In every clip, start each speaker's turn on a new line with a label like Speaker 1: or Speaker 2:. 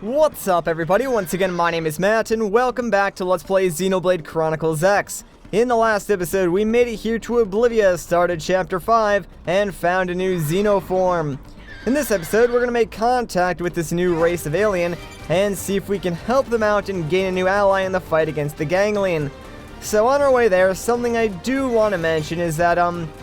Speaker 1: What's up, everybody? Once again, my name is Matt, and welcome back to Let's Play Xenoblade Chronicles X. In the last episode, we made it here to Oblivia, started Chapter 5, and found a new Xenoform. In this episode, we're going to make contact with this new race of alien, and see if we can help them out and gain a new ally in the fight against the Ganglion. So on our way there, something I do want to mention is that,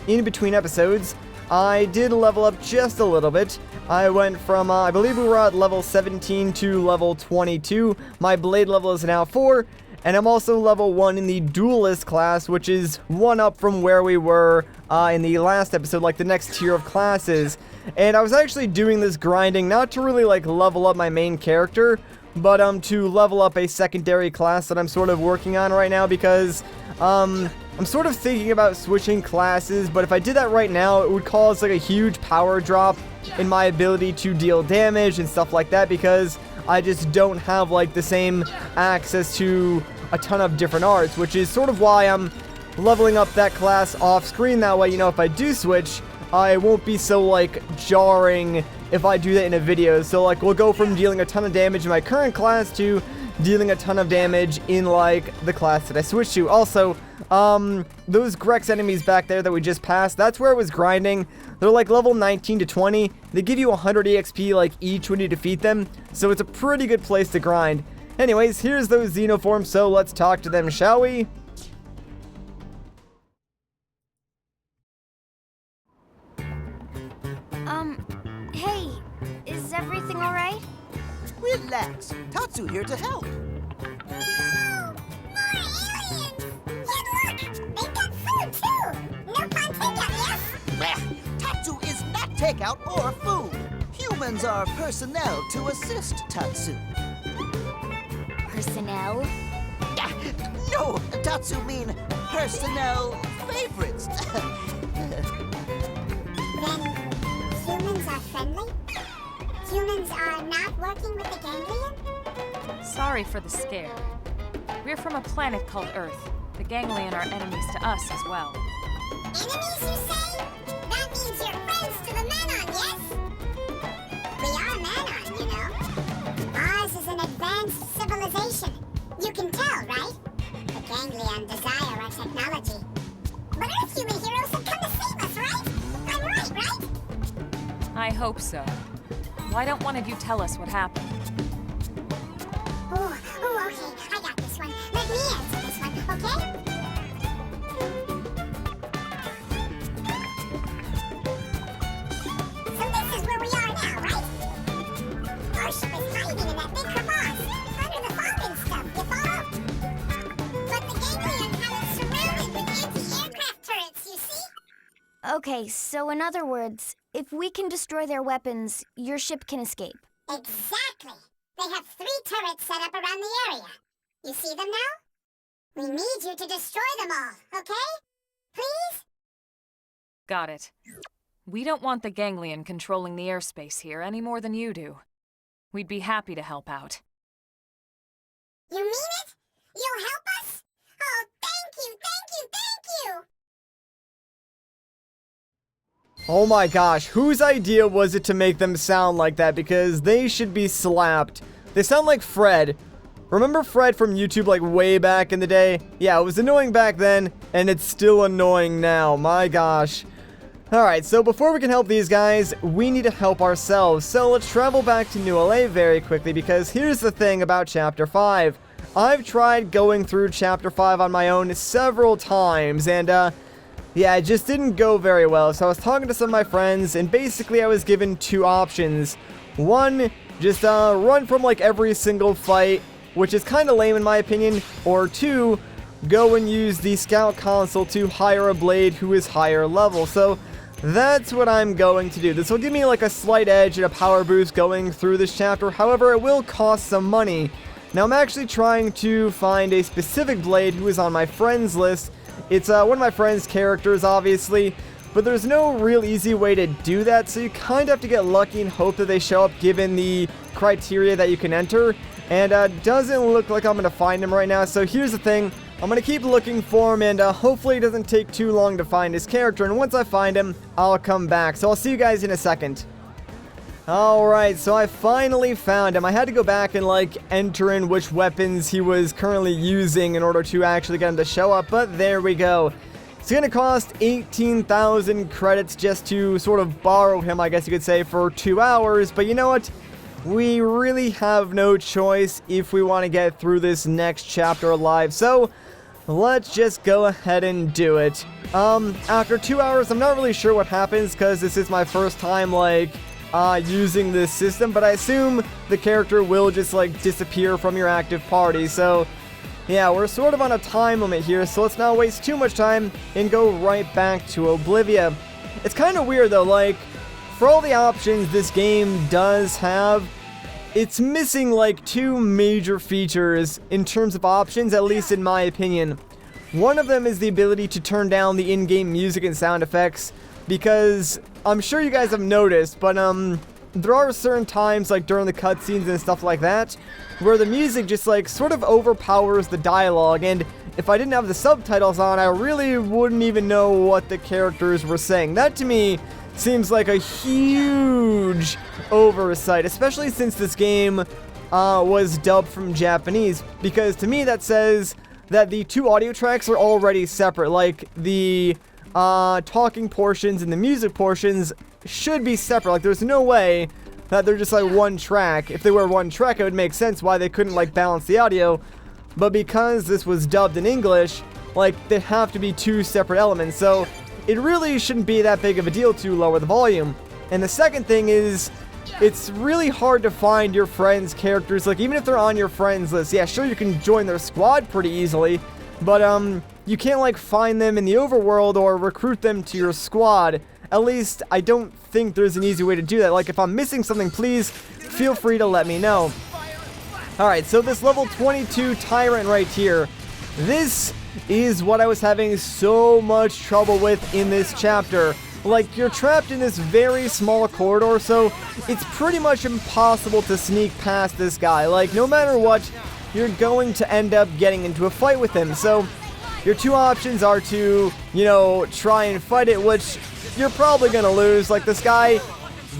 Speaker 1: in between episodes, I did level up just a little bit. I went from, I believe we were at level 17 to level 22. My blade level is now 4, and I'm also level 1 in the duelist class, which is 1 up from where we were in the last episode, like the next tier of classes. And I was actually doing this grinding not to really like level up my main character, but to level up a secondary class that I'm sort of working on right now, because I'm sort of thinking about switching classes, but if I did that right now, it would cause like a huge power drop in my ability to deal damage and stuff like that, because I just don't have like the same access to a ton of different arts, which is sort of why I'm leveling up that class off screen. That way, you know, if I do switch, I won't be so like jarring if I do that in a video. So like we'll go from dealing a ton of damage in my current class to dealing a ton of damage in like the class that I switched to. Also, those Grex enemies back there that we just passed, that's where I was grinding. They're like level 19 to 20. They give you 100 EXP like each when you defeat them, so it's a pretty good place to grind. Anyways, here's those Xenoforms, so let's talk to them, shall we?
Speaker 2: Hey, is everything alright?
Speaker 3: Relax. Tatsu here to help.
Speaker 4: No! More aliens! Yeah, look! They've got food, too! No fun takeout, yes?
Speaker 3: Tatsu is not takeout or food. Humans are personnel to assist Tatsu.
Speaker 2: Personnel?
Speaker 3: No, Tatsu mean personnel favorites.
Speaker 4: Then humans are friendly? Humans are not working with the Ganglion?
Speaker 5: Sorry for the scare. We're from a planet called Earth. The Ganglion are enemies to us as well.
Speaker 4: Enemies, you say? That means you're friends to the Manon, yes? We are Manon, you know. Ours is an advanced civilization. You can tell, right? The Ganglion desire our technology. But Earth human heroes have come to save us, right? I'm right, right?
Speaker 5: I hope so. Why don't one of you tell us what happened?
Speaker 4: Oh, okay. I got this one. Let me answer this one, okay? So this is where we are now, right? Our ship is hiding in that big crevasse, under the fog and stuff, you follow? But the Ganglion have it surrounded with anti-aircraft turrets, you see?
Speaker 2: Okay, so in other words, if we can destroy their weapons, your ship can escape.
Speaker 4: Exactly. They have 3 turrets set up around the area. You see them now? We need you to destroy them all, okay? Please?
Speaker 5: Got it. We don't want the Ganglion controlling the airspace here any more than you do. We'd be happy to help out.
Speaker 4: You mean it? You'll help us? Oh, thank you, thank you, thank you!
Speaker 1: Oh my gosh, whose idea was it to make them sound like that? Because they should be slapped. They sound like Fred. Remember Fred from YouTube like way back in the day? Yeah, it was annoying back then, and it's still annoying now. My gosh. Alright, so before we can help these guys, we need to help ourselves. So let's travel back to New LA very quickly, because here's the thing about Chapter 5. I've tried going through Chapter 5 on my own several times, and yeah, it just didn't go very well. So I was talking to some of my friends, and basically I was given 2 options. One, just run from like every single fight, which is kind of lame in my opinion. Or 2, go and use the scout console to hire a blade who is higher level. So that's what I'm going to do. This will give me like a slight edge and a power boost going through this chapter. However, it will cost some money. Now I'm actually trying to find a specific blade who is on my friends list. It's one of my friend's characters, obviously, but there's no real easy way to do that, so you kind of have to get lucky and hope that they show up given the criteria that you can enter, and doesn't look like I'm going to find him right now. So here's the thing, I'm going to keep looking for him, and hopefully it doesn't take too long to find his character, and once I find him, I'll come back. So I'll see you guys in a second. Alright, so I finally found him. I had to go back and, like, enter in which weapons he was currently using in order to actually get him to show up, but there we go. It's gonna cost 18,000 credits just to sort of borrow him, I guess you could say, for 2 hours, but you know what? We really have no choice if we want to get through this next chapter alive, so let's just go ahead and do it. After 2 hours, I'm not really sure what happens, because this is my first time, like, using this system, but I assume the character will just, like, disappear from your active party, so yeah, we're sort of on a time limit here, so let's not waste too much time and go right back to Oblivia. It's kind of weird, though, like, for all the options this game does have, it's missing, like, 2 major features in terms of options, at least in my opinion. One of them is the ability to turn down the in-game music and sound effects, because I'm sure you guys have noticed, but there are certain times, like during the cutscenes and stuff like that, where the music just like sort of overpowers the dialogue, and if I didn't have the subtitles on, I really wouldn't even know what the characters were saying. That to me seems like a huge oversight, especially since this game was dubbed from Japanese, because to me that says that the 2 audio tracks are already separate, like the talking portions and the music portions should be separate. Like, there's no way that they're just like one track. If they were one track, it would make sense why they couldn't like balance the audio, but because this was dubbed in English, like, they have to be 2 separate elements, so it really shouldn't be that big of a deal to lower the volume. And the second thing is, it's really hard to find your friends' characters, like, even if they're on your friends list. Yeah, sure, you can join their squad pretty easily, but you can't like find them in the overworld or recruit them to your squad. At least I don't think there's an easy way to do that. Like, if I'm missing something, please feel free to let me know. Alright, so this level 22 Tyrant right here, this is what I was having so much trouble with in this chapter. Like, you're trapped in this very small corridor, so it's pretty much impossible to sneak past this guy. Like, no matter what, you're going to end up getting into a fight with him. So your 2 options are to, you know, try and fight it, which you're probably gonna lose. Like, this guy,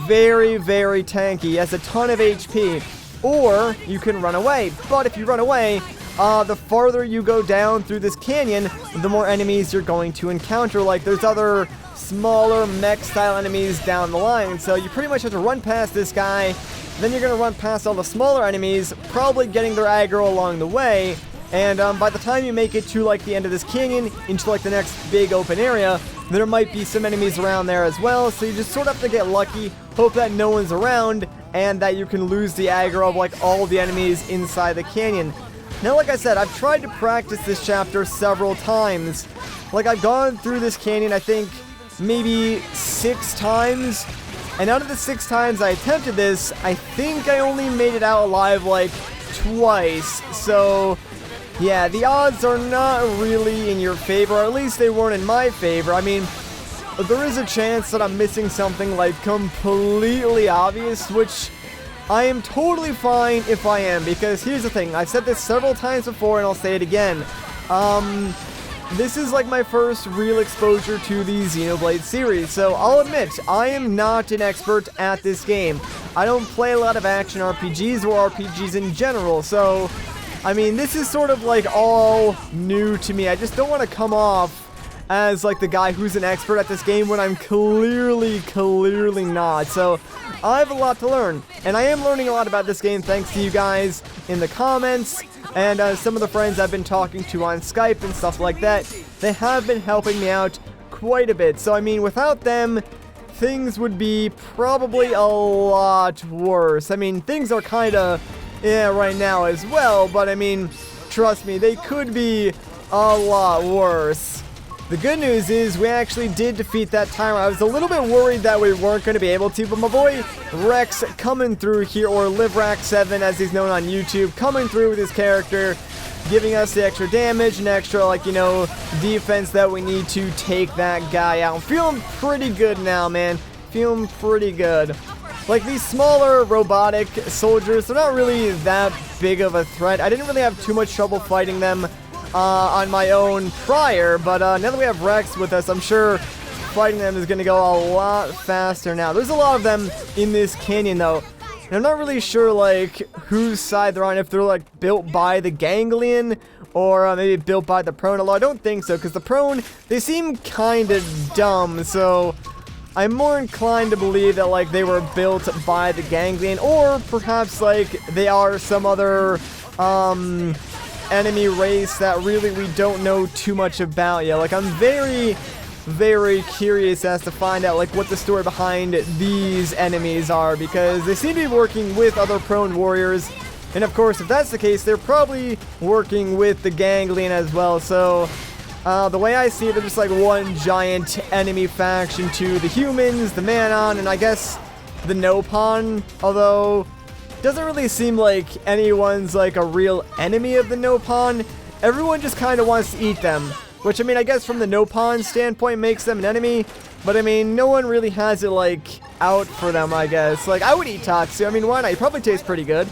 Speaker 1: very, very tanky, he has a ton of HP. Or you can run away, but if you run away, the farther you go down through this canyon, the more enemies you're going to encounter. Like, there's other smaller mech-style enemies down the line, so you pretty much have to run past this guy, then you're gonna run past all the smaller enemies, probably getting their aggro along the way, and by the time you make it to like the end of this canyon, into like the next big open area, there might be some enemies around there as well, so you just sort of have to get lucky, hope that no one's around, and that you can lose the aggro of like all the enemies inside the canyon. Now, like I said, I've tried to practice this chapter several times. Like, I've gone through this canyon, I think, maybe 6 times, and out of the 6 times I attempted this, I think I only made it out alive like twice. So yeah, the odds are not really in your favor, or at least they weren't in my favor. I mean, there is a chance that I'm missing something like completely obvious, which I am totally fine if I am, because here's the thing, I've said this several times before and I'll say it again. This is like my first real exposure to the Xenoblade series, so I'll admit, I am not an expert at this game. I don't play a lot of action RPGs or RPGs in general, so I mean, this is sort of like all new to me. I just don't want to come off as like the guy who's an expert at this game when I'm clearly not. So I have a lot to learn, and I am learning a lot about this game thanks to you guys in the comments and some of the friends I've been talking to on Skype and stuff like that. They have been helping me out quite a bit. So I mean, without them, things would be probably a lot worse. I mean, things are kind of right now as well, but I mean, trust me, they could be a lot worse. The good news is we actually did defeat that tyrant. I was a little bit worried that we weren't going to be able to, but my boy Rex coming through here, or LiveRack7 as he's known on YouTube, coming through with his character, giving us the extra damage and extra, like, you know, defense that we need to take that guy out. I'm feeling pretty good now, man. Feeling pretty good. Like, these smaller robotic soldiers, they're not really that big of a threat. I didn't really have too much trouble fighting them on my own prior, but now that we have Rex with us, I'm sure fighting them is going to go a lot faster now. There's a lot of them in this canyon, though. And I'm not really sure, like, whose side they're on, if they're, like, built by the ganglion or maybe built by the prone. Although I don't think so, because the prone, they seem kind of dumb, so I'm more inclined to believe that, like, they were built by the ganglion, or perhaps, like, they are some other, enemy race that really we don't know too much about yet. Like, I'm very, very curious as to find out, like, what the story behind these enemies are, because they seem to be working with other prone warriors, and of course, if that's the case, they're probably working with the ganglion as well. So the way I see it, they're just like one giant enemy faction to the humans, the Manon, and I guess the Nopon, although doesn't really seem like anyone's like a real enemy of the Nopon. Everyone just kind of wants to eat them, which, I mean, I guess from the Nopon standpoint makes them an enemy, but I mean, no one really has it like out for them, I guess. Like, I would eat Tatsu, I mean, why not? It probably tastes pretty good.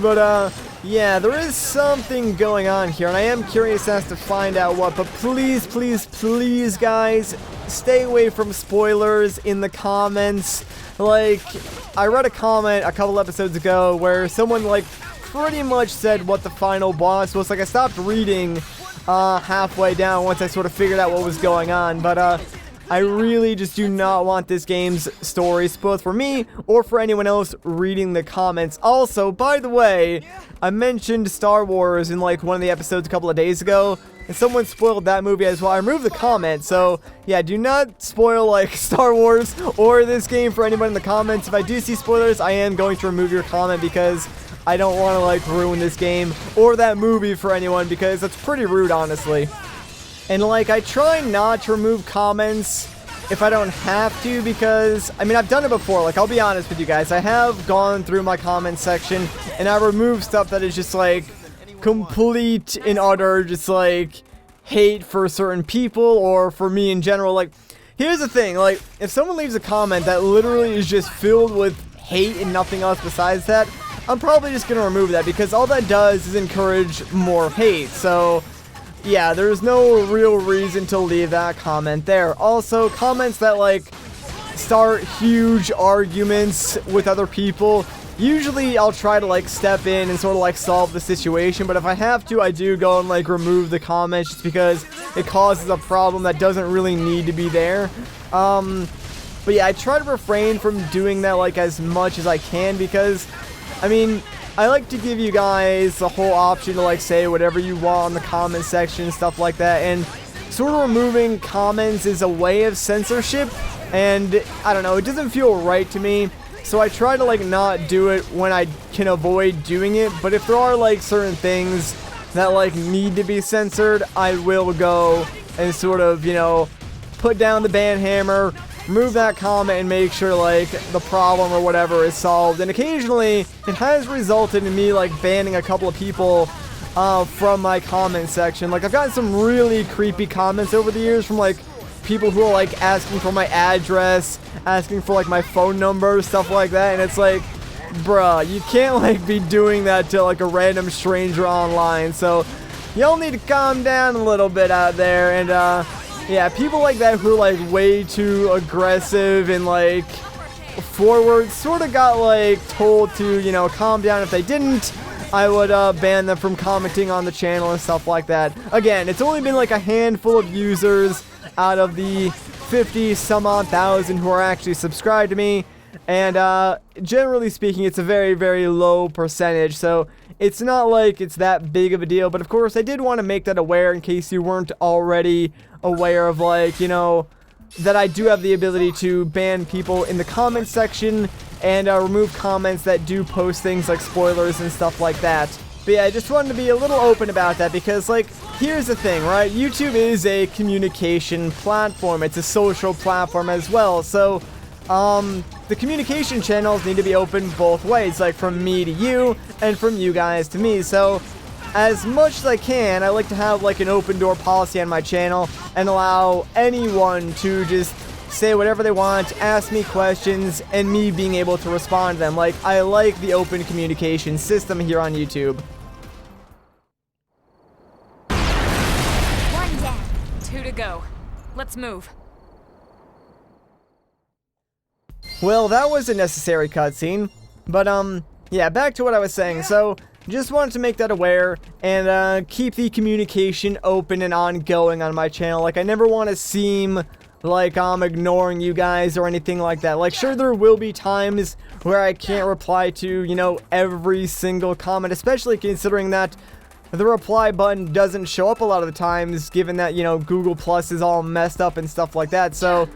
Speaker 1: But yeah, there is something going on here, and I am curious as to find out what, but please, please, please, guys, stay away from spoilers in the comments. Like, I read a comment a couple episodes ago where someone, like, pretty much said what the final boss was. Like, I stopped reading halfway down once I sort of figured out what was going on, but I really just do not want this game's story spoiled for me or for anyone else reading the comments. Also, by the way, I mentioned Star Wars in like one of the episodes a couple of days ago, and someone spoiled that movie as well. I removed the comment, so yeah, do not spoil like Star Wars or this game for anyone in the comments. If I do see spoilers, I am going to remove your comment because I don't want to like ruin this game or that movie for anyone, because that's pretty rude, honestly. And like, I try not to remove comments if I don't have to, because, I mean, I've done it before. Like, I'll be honest with you guys, I have gone through my comment section and I remove stuff that is just like complete and utter just like hate for certain people or for me in general. Like, here's the thing, like, if someone leaves a comment that literally is just filled with hate and nothing else besides that, I'm probably just gonna remove that, because all that does is encourage more hate. So yeah, there's no real reason to leave that comment there. Also, comments that like start huge arguments with other people, usually I'll try to like step in and sort of like solve the situation, but if I have to, I do go and like remove the comments just because it causes a problem that doesn't really need to be there. But yeah, I try to refrain from doing that like as much as I can, because I mean, I like to give you guys the whole option to like say whatever you want in the comment section and stuff like that, and sort of removing comments is a way of censorship, and I don't know, it doesn't feel right to me, so I try to like not do it when I can avoid doing it. But if there are like certain things that like need to be censored, I will go and sort of, you know, put down the ban hammer, remove that comment, and make sure like the problem or whatever is solved. And occasionally it has resulted in me like banning a couple of people from my comment section. Like, I've gotten some really creepy comments over the years from like people who are like asking for my address, asking for like my phone number, stuff like that, and it's like, bruh, you can't like be doing that to like a random stranger online. So y'all need to calm down a little bit out there. And yeah, people like that who are like way too aggressive and like forward sort of got like told to, you know, calm down. If they didn't, I would ban them from commenting on the channel and stuff like that. Again, it's only been like a handful of users out of the 50 some odd thousand who are actually subscribed to me, and generally speaking, it's a very, very low percentage, so it's not like it's that big of a deal. But of course, I did want to make that aware in case you weren't already aware of, like, you know, that I do have the ability to ban people in the comment section and remove comments that do post things like spoilers and stuff like that. But yeah, I just wanted to be a little open about that, because like, here's the thing, right? YouTube is a communication platform. It's a social platform as well. So the communication channels need to be open both ways, like from me to you and from you guys to me. So as much as I can, I like to have like an open door policy on my channel and allow anyone to just say whatever they want, ask me questions, and me being able to respond to them. Like, I like the open communication system here on YouTube.
Speaker 5: One down. 2 to go. Let's move.
Speaker 1: Well, that was a necessary cutscene. But, yeah, back to what I was saying. So, just wanted to make that aware and keep the communication open and ongoing on my channel. Like, I never want to seem like I'm ignoring you guys or anything like that. Like, sure, there will be times where I can't reply to, you know, every single comment, especially considering that the reply button doesn't show up a lot of the times, given that, you know, Google Plus is all messed up and stuff like that. So,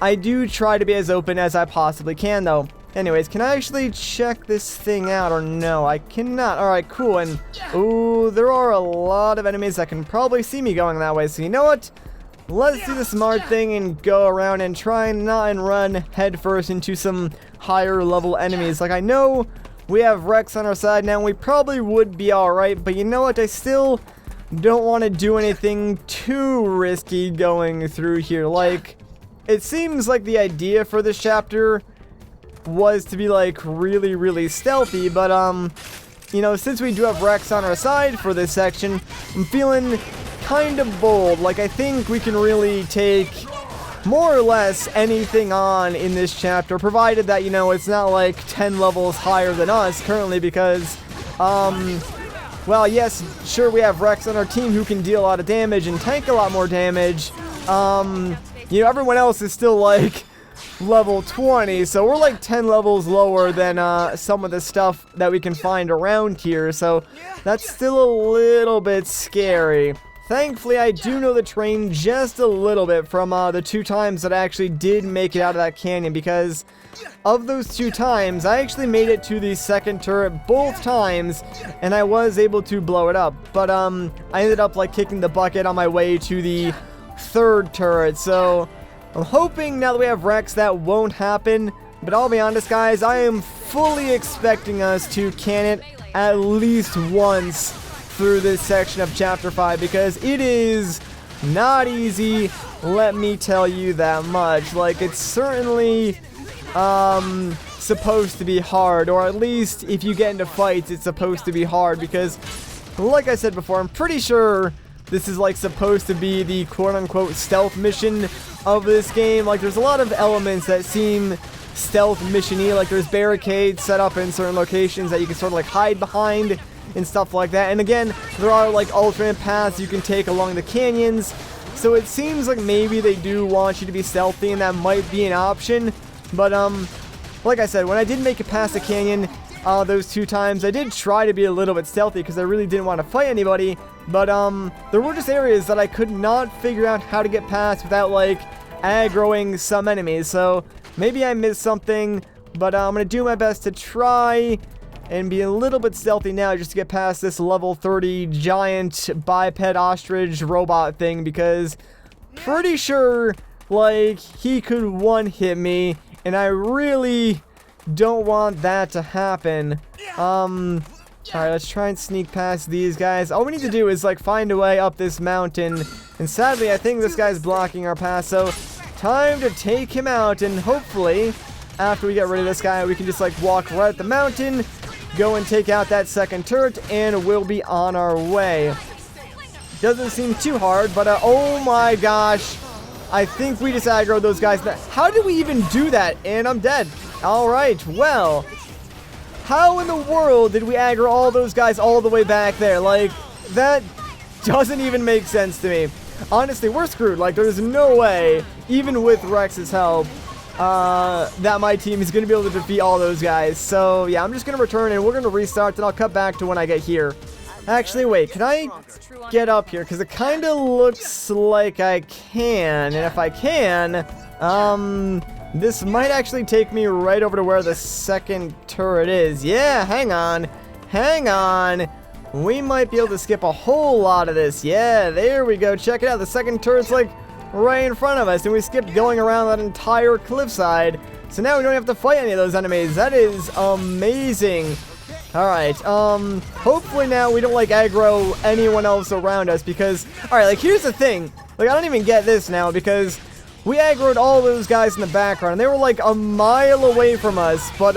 Speaker 1: I do try to be as open as I possibly can, though. Anyways, can I actually check this thing out or no? I cannot. Alright, cool. And, ooh, there are a lot of enemies that can probably see me going that way. So, you know what? Let's do the smart thing and go around and try not and run headfirst into some higher level enemies. Like, I know we have Rex on our side now, and we probably would be alright, but you know what? I still don't want to do anything too risky going through here. Like, it seems like the idea for this chapter was to be, like, really, really stealthy, but, you know, since we do have Rex on our side for this section, I'm feeling kind of bold. Like, I think we can really take more or less anything on in this chapter, provided that, you know, it's not like 10 levels higher than us currently, because, well, yes, sure, we have Rex on our team who can deal a lot of damage and tank a lot more damage. You know, everyone else is still, like, level 20, so we're like 10 levels lower than some of the stuff that we can find around here, so that's still a little bit scary. Thankfully, I do know the terrain just a little bit from the 2 times that I actually did make it out of that canyon, because of those 2 times, I actually made it to the second turret both times, and I was able to blow it up, but I ended up like kicking the bucket on my way to the 3rd turret, so I'm hoping now that we have Rex that won't happen, but I'll be honest guys, I am fully expecting us to can it at least once through this section of Chapter 5, because it is not easy, let me tell you that much. Like, it's certainly supposed to be hard, or at least if you get into fights, it's supposed to be hard, because like I said before, I'm pretty sure this is like supposed to be the quote-unquote stealth mission of this game. Like, there's a lot of elements that seem stealth mission-y, like there's barricades set up in certain locations that you can sort of like hide behind and stuff like that. And again, there are like alternate paths you can take along the canyons, so it seems like maybe they do want you to be stealthy, and that might be an option. But like I said, when I did make it past the canyon those 2 times, I did try to be a little bit stealthy because I really didn't want to fight anybody. But there were just areas that I could not figure out how to get past without like aggroing some enemies. So maybe I missed something, but I'm gonna do my best to try and be a little bit stealthy now just to get past this level 30 giant biped ostrich robot thing, because pretty sure like he could one-hit me, and I really don't want that to happen. Alright, let's try and sneak past these guys. All we need to do is like find a way up this mountain, and sadly I think this guy's blocking our path, so time to take him out, and hopefully after we get rid of this guy we can just like walk right up the mountain, go and take out that 2nd turret, and we'll be on our way. Doesn't seem too hard, but oh my gosh, I think we just aggroed those guys. How did we even do that? And I'm dead. Alright, well, how in the world did we aggro all those guys all the way back there? Like, that doesn't even make sense to me. Honestly, we're screwed. Like, there's no way, even with Rex's help, that my team is going to be able to defeat all those guys. So, yeah, I'm just going to return, and we're going to restart, and I'll cut back to when I get here. Actually, wait, can I get up here? Because it kind of looks like I can, and if I can, this might actually take me right over to where the 2nd turret is. Yeah, hang on. We might be able to skip a whole lot of this. Yeah, there we go. Check it out. The 2nd turret's like right in front of us, and we skipped going around that entire cliffside. So now we don't have to fight any of those enemies. That is amazing. Alright, hopefully now we don't like aggro anyone else around us, because, alright, like here's the thing. Like, I don't even get this now, because we aggroed all those guys in the background, and they were like a mile away from us, but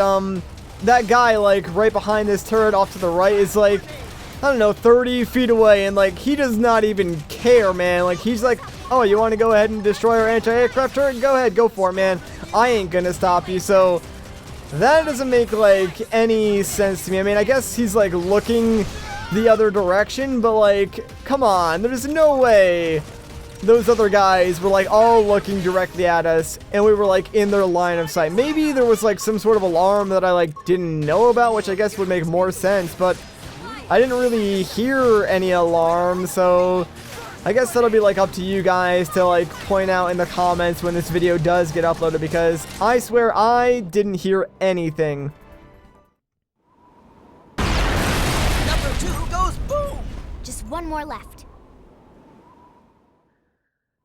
Speaker 1: that guy like right behind this turret off to the right is like, I don't know, 30 feet away, and like he does not even care, man. Like, he's like, oh, you want to go ahead and destroy our anti-aircraft turret? Go ahead, go for it, man. I ain't gonna stop you, so that doesn't make, like, any sense to me. I mean, I guess he's, like, looking the other direction, but, like, come on, there's no way those other guys were, like, all looking directly at us, and we were, like, in their line of sight. Maybe there was, like, some sort of alarm that I, like, didn't know about, which I guess would make more sense, but I didn't really hear any alarm, so I guess that'll be, like, up to you guys to, like, point out in the comments when this video does get uploaded, because I swear I didn't hear anything.
Speaker 3: Number 2 goes boom!
Speaker 2: Just one more left.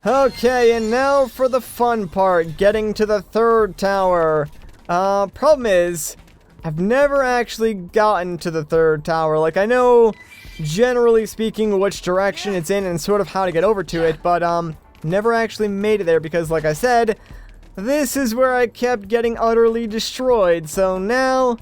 Speaker 1: Okay, and now for the fun part, getting to the third tower. Problem is, I've never actually gotten to the third tower. Like, I know, generally speaking, which direction it's in and sort of how to get over to it, but, never actually made it there because, like I said, this is where I kept getting utterly destroyed. So now,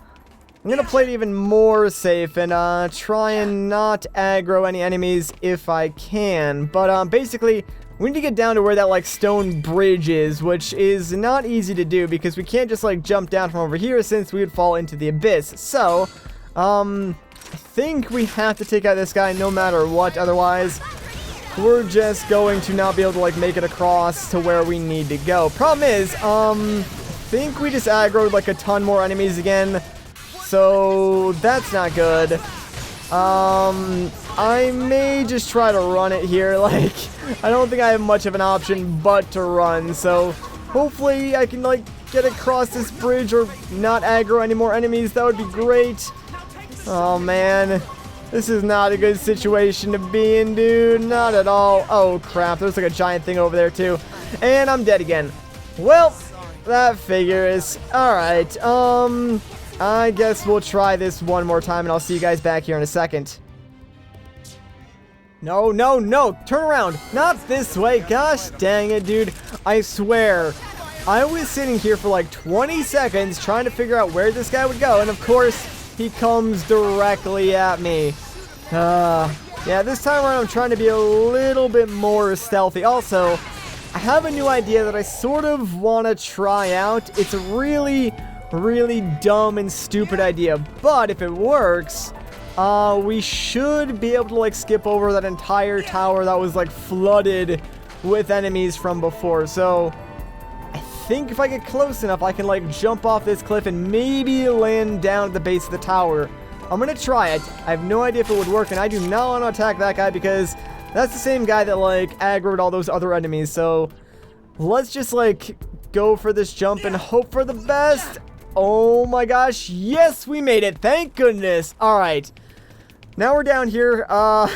Speaker 1: I'm gonna play it even more safe and, try and not aggro any enemies if I can. But, basically, we need to get down to where that, like, stone bridge is, which is not easy to do because we can't just, like, jump down from over here since we would fall into the abyss. So, I think we have to take out this guy no matter what, otherwise we're just going to not be able to, like, make it across to where we need to go. Problem is, I think we just aggroed, like, a ton more enemies again, so that's not good. I may just try to run it here. Like, I don't think I have much of an option but to run, so hopefully I can, like, get across this bridge or not aggro any more enemies. That would be great. Oh, man. This is not a good situation to be in, dude. Not at all. Oh, crap. There's, like, a giant thing over there, too. And I'm dead again. Well, that figures. Alright, I guess we'll try this one more time, and I'll see you guys back here in a second. No, no, no! Turn around! Not this way! Gosh dang it, dude. I swear, I was sitting here for like 20 seconds trying to figure out where this guy would go, and of course, he comes directly at me. Yeah, this time around I'm trying to be a little bit more stealthy. Also, I have a new idea that I sort of want to try out. It's a really dumb and stupid idea, but if it works, we should be able to, like, skip over that entire tower that was, like, flooded with enemies from before. So I think if I get close enough, I can, like, jump off this cliff and maybe land down at the base of the tower. I'm gonna try it. I have no idea if it would work, and I do not want to attack that guy because that's the same guy that, like, aggroed all those other enemies. So let's just, like, go for this jump and hope for the best. Oh my gosh, yes, we made it. Thank goodness. All right, now we're down here. I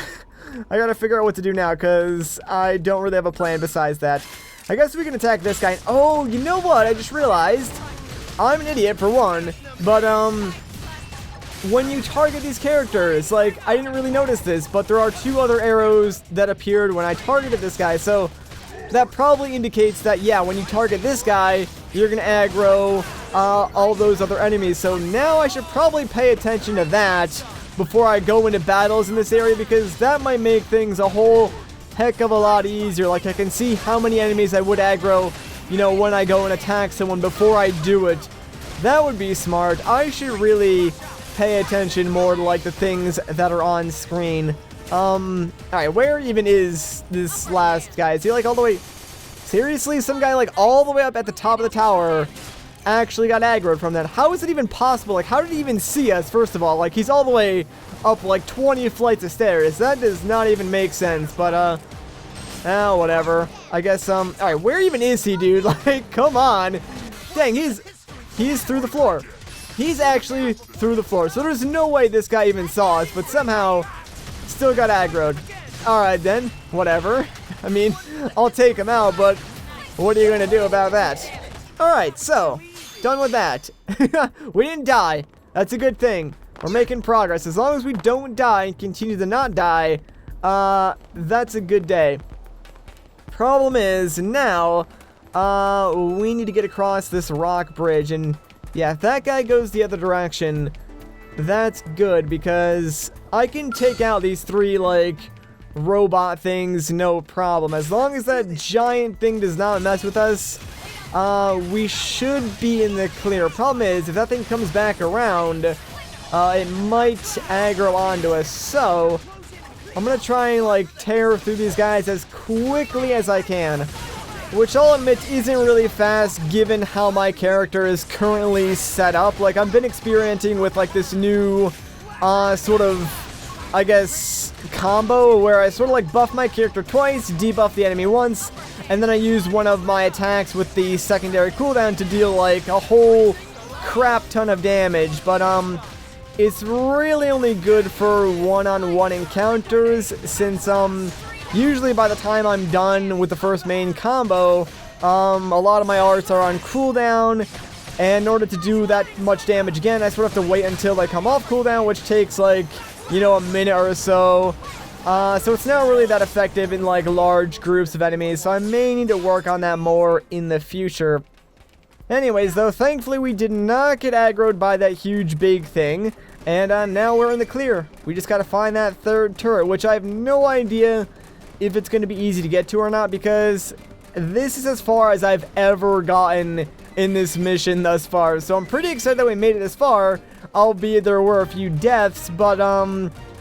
Speaker 1: gotta figure out what to do now because I don't really have a plan besides that. I guess we can attack this guy. Oh, you know what? I just realized I'm an idiot for one, but when you target these characters, like, I didn't really notice this, but there are 2 other arrows that appeared when I targeted this guy, so that probably indicates that, yeah, when you target this guy, you're gonna aggro all those other enemies. So now I should probably pay attention to that before I go into battles in this area, because that might make things a whole heck of a lot easier. Like, I can see how many enemies I would aggro, you know, when I go and attack someone before I do it. That would be smart. I should really pay attention more to, like, the things that are on screen. Alright, where even is this last guy? Is he, like, all the way... Seriously? Some guy, like, all the way up at the top of the tower actually got aggroed from that. How is it even possible? Like, how did he even see us, first of all? Like, he's all the way up, like, 20 flights of stairs. That does not even make sense, but, whatever. I guess, alright, where even is he, dude? Like, come on. Dang, he's through the floor. He's actually through the floor. So there's no way this guy even saw us, but somehow still got aggroed. Alright then, whatever. I mean, I'll take him out, but what are you going to do about that? Alright, so, done with that. We didn't die. That's a good thing. We're making progress. As long as we don't die and continue to not die, that's a good day. Problem is, now, we need to get across this rock bridge, and yeah, if that guy goes the other direction, that's good, because I can take out these 3, like, robot things, no problem. As long as that giant thing does not mess with us, we should be in the clear. Problem is, if that thing comes back around, it might aggro onto us. So, I'm gonna try and, like, tear through these guys as quickly as I can. Which I'll admit isn't really fast given how my character is currently set up. Like, I've been experimenting with, like, this new, sort of, I guess, combo where I sort of, like, buff my character twice, debuff the enemy once, and then I use one of my attacks with the secondary cooldown to deal, like, a whole crap ton of damage. But, it's really only good for one-on-one encounters since, usually by the time I'm done with the first main combo, a lot of my arts are on cooldown, and in order to do that much damage again, I sort of have to wait until they come off cooldown, which takes, like, you know, a minute or so. So it's not really that effective in, like, large groups of enemies, so I may need to work on that more in the future. Anyways, though, thankfully we did not get aggroed by that huge big thing, and now we're in the clear. We just gotta find that third turret, which I have no idea if it's going to be easy to get to or not, because this is as far as I've ever gotten in this mission thus far. So I'm pretty excited that we made it this far, albeit there were a few deaths, but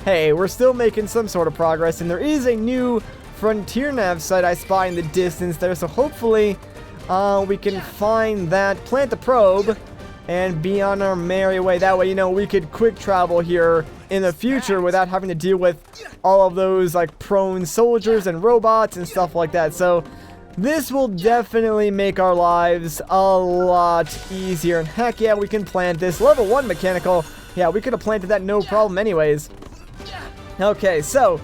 Speaker 1: hey, we're still making some sort of progress, and there is a new frontier nav site I spy in the distance there, so hopefully we can find that, plant the probe, and be on our merry way. That way, you know, we could quick travel here in the future without having to deal with all of those, like, prone soldiers and robots and stuff like that. So this will definitely make our lives a lot easier. And heck yeah, we can plant this. Level 1 mechanical. Yeah, we could have planted that no problem anyways. Okay, so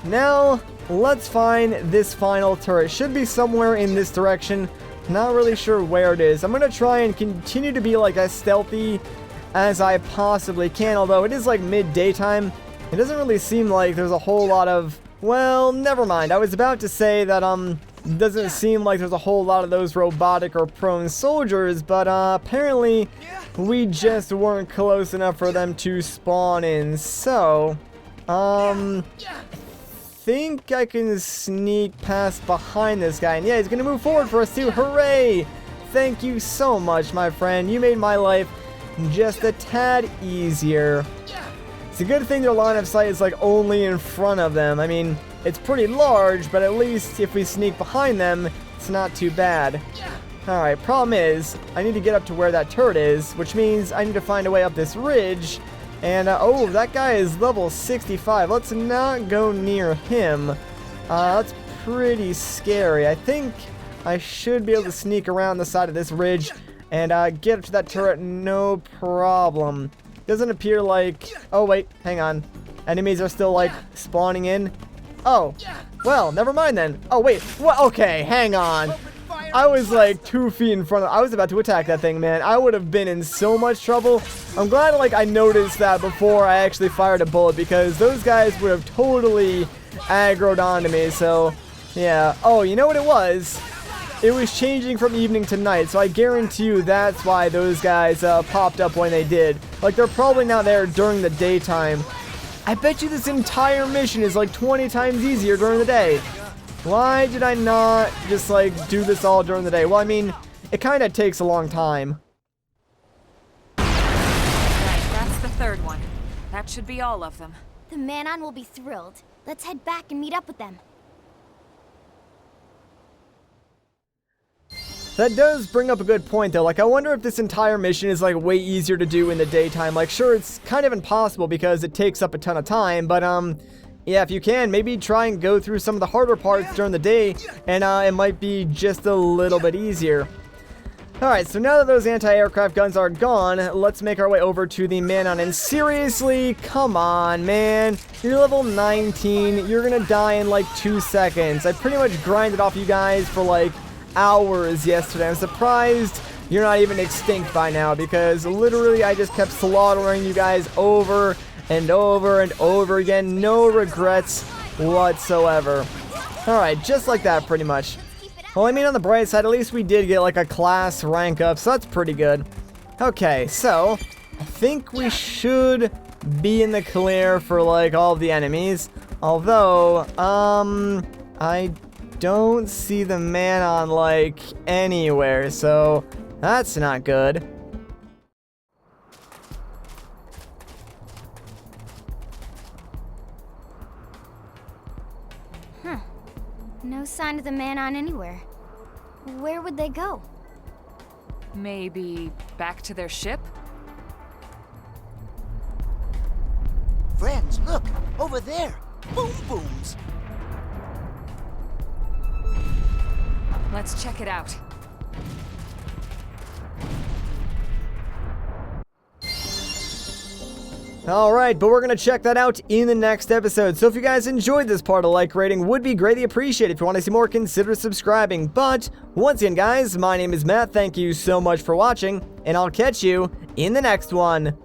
Speaker 1: now let's find this final turret. Should be somewhere in this direction. Not really sure where it is. I'm going to try and continue to be, like, as stealthy as I possibly can, although it is, like, mid-daytime. It doesn't really seem like there's a whole lot of... Well, never mind. I was about to say that, it doesn't seem like there's a whole lot of those robotic or prone soldiers, but, apparently we just weren't close enough for them to spawn in. So, think I can sneak past behind this guy, and yeah, he's gonna move forward for us too. Hooray! Thank you so much, my friend. You made my life just a tad easier. It's a good thing their line of sight is, like, only in front of them. I mean, it's pretty large, but at least if we sneak behind them, it's not too bad. Alright, problem is, I need to get up to where that turret is, which means I need to find a way up this ridge. And, oh, that guy is level 65. Let's not go near him. That's pretty scary. I think I should be able to sneak around the side of this ridge and get up to that turret no problem. Doesn't appear like... Oh, wait, hang on. Enemies are still, like, spawning in. Oh, well, never mind then. Oh, wait, what? Okay, hang on. I was like 2 feet in front of... I was about to attack that thing, man. I would have been in so much trouble. I'm glad, like, I noticed that before I actually fired a bullet, because those guys would have totally aggroed onto me, so... Yeah. Oh, you know what it was? It was changing from evening to night, so I guarantee you that's why those guys popped up when they did. Like, they're probably not there during the daytime. I bet you this entire mission is like 20 times easier during the day. Why did I not just, like, do this all during the day? Well, I mean, it kind of takes a long time.
Speaker 5: Right, that's the third one. That should be all of them.
Speaker 2: The Manon will be thrilled. Let's head back and meet up with them.
Speaker 1: That does bring up a good point, though. Like, I wonder if this entire mission is, like, way easier to do in the daytime. Like, sure, it's kind of impossible because it takes up a ton of time, but, yeah, if you can, maybe try and go through some of the harder parts during the day, and it might be just a little bit easier. Alright, so now that those anti-aircraft guns are gone, let's make our way over to the Manon. And seriously, come on, man. You're level 19. You're gonna die in, like, 2 seconds. I pretty much grinded off you guys for, like, hours yesterday. I'm surprised you're not even extinct by now, because literally I just kept slaughtering you guys over and over and over again. No regrets whatsoever. Alright, just like that pretty much. Well, I mean, on the bright side, at least we did get, like, a class rank up, so that's pretty good. Okay, so I think we should be in the clear for, like, all of the enemies. Although, I don't see the Manon, like, anywhere, so that's not good.
Speaker 2: No sign of the Manon anywhere. Where would they go?
Speaker 5: Maybe back to their ship?
Speaker 3: Friends, look! Over there! Boom booms!
Speaker 5: Let's check it out.
Speaker 1: Alright, but we're going to check that out in the next episode. So if you guys enjoyed this part, a like rating would be greatly appreciated. If you want to see more, consider subscribing. But once again, guys, my name is Matt. Thank you so much for watching, and I'll catch you in the next one.